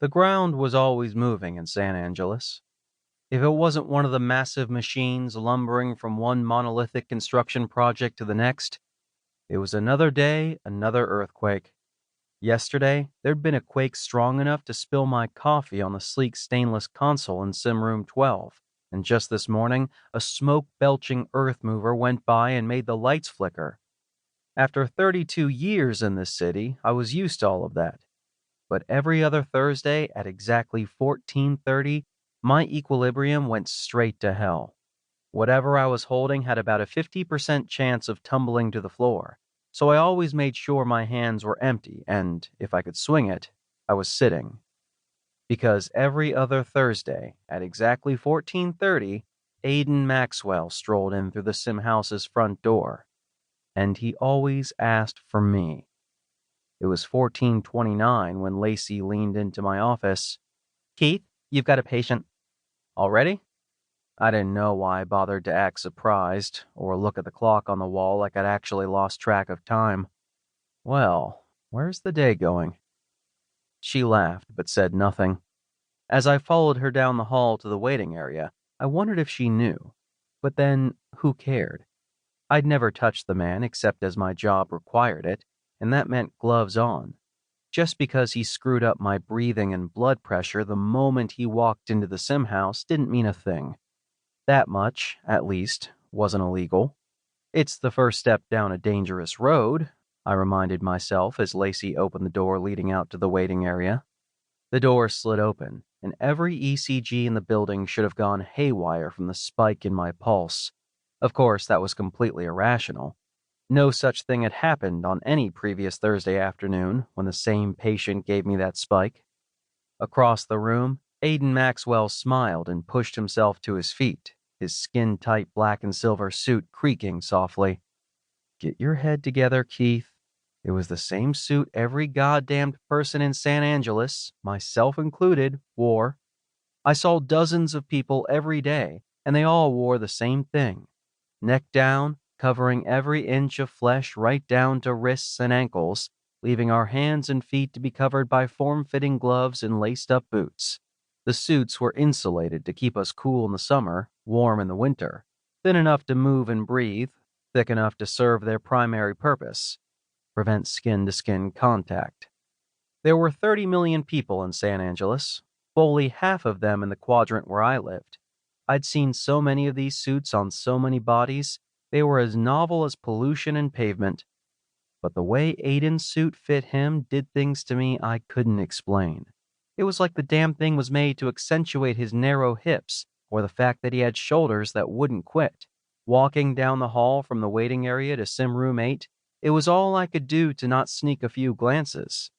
The ground was always moving in San Angeles. If it wasn't one of the massive machines lumbering from one monolithic construction project to the next, it was another day, another earthquake. Yesterday, there'd been a quake strong enough to spill my coffee on the sleek stainless console in Sim Room 12, and just this morning, a smoke-belching earth mover went by and made the lights flicker. After 32 years in this city, I was used to all of that. But every other Thursday at exactly 14:30, my equilibrium went straight to hell. Whatever I was holding had about a 50% chance of tumbling to the floor, so I always made sure my hands were empty and, if I could swing it, I was sitting. Because every other Thursday at exactly 14:30, Aiden Maxwell strolled in through the simhouse's front door, and he always asked for me. It was 14:29 when Lacey leaned into my office. "Keith, you've got a patient." "Already?" I didn't know why I bothered to act surprised or look at the clock on the wall like I'd actually lost track of time. Well, where's the day going? She laughed but said nothing. As I followed her down the hall to the waiting area, I wondered if she knew. But then, who cared? I'd never touched the man except as my job required it, and that meant gloves on. Just because he screwed up my breathing and blood pressure the moment he walked into the sim house didn't mean a thing. That much, at least, wasn't illegal. It's the first step down a dangerous road, I reminded myself as Lacey opened the door leading out to the waiting area. The door slid open, and every ECG in the building should have gone haywire from the spike in my pulse. Of course, that was completely irrational. No such thing had happened on any previous Thursday afternoon when the same patient gave me that spike. Across the room, Aiden Maxwell smiled and pushed himself to his feet, his skin-tight black and silver suit creaking softly. "Get your head together, Keith. It was the same suit every goddamned person in San Angeles, myself included, wore. I saw dozens of people every day, and they all wore the same thing. Neck down, covering every inch of flesh right down to wrists and ankles, leaving our hands and feet to be covered by form-fitting gloves and laced-up boots. The suits were insulated to keep us cool in the summer, warm in the winter, thin enough to move and breathe, thick enough to serve their primary purpose: prevent skin-to-skin contact. There were 30 million people in San Angeles, fully half of them in the quadrant where I lived. I'd seen so many of these suits on so many bodies, they were as novel as pollution and pavement. But the way Aiden's suit fit him did things to me I couldn't explain. It was like the damn thing was made to accentuate his narrow hips, or the fact that he had shoulders that wouldn't quit. Walking down the hall from the waiting area to Sim Room 8, it was all I could do to not sneak a few glances.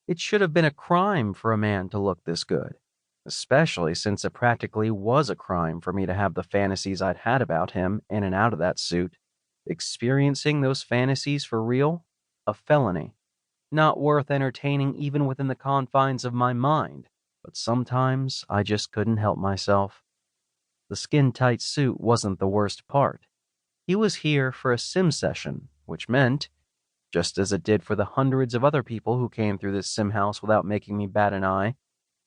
It should have been a crime for a man to look this good, especially since it practically was a crime for me to have the fantasies I'd had about him in and out of that suit. Experiencing those fantasies for real? A felony. Not worth entertaining even within the confines of my mind, but sometimes I just couldn't help myself. The skin-tight suit wasn't the worst part. He was here for a sim session, which meant, just as it did for the hundreds of other people who came through this sim house without making me bat an eye,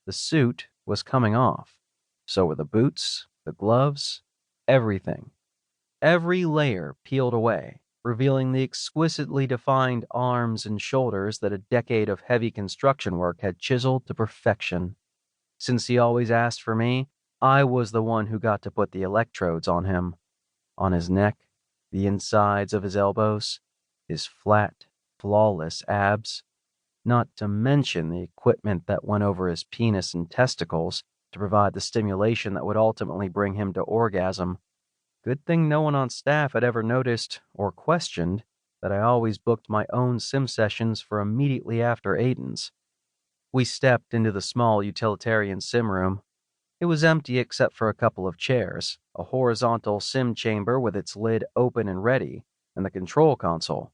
the suit was coming off. So were the boots, the gloves, everything. Every layer peeled away, revealing the exquisitely defined arms and shoulders that a decade of heavy construction work had chiseled to perfection. Since he always asked for me, I was the one who got to put the electrodes on him. On his neck, the insides of his elbows, his flat, flawless abs. Not to mention the equipment that went over his penis and testicles to provide the stimulation that would ultimately bring him to orgasm. Good thing no one on staff had ever noticed or questioned that I always booked my own sim sessions for immediately after Aiden's. We stepped into the small utilitarian sim room. It was empty except for a couple of chairs, a horizontal sim chamber with its lid open and ready, and the control console.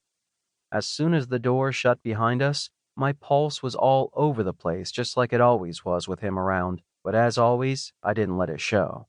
As soon as the door shut behind us, my pulse was all over the place just like it always was with him around, but as always, I didn't let it show.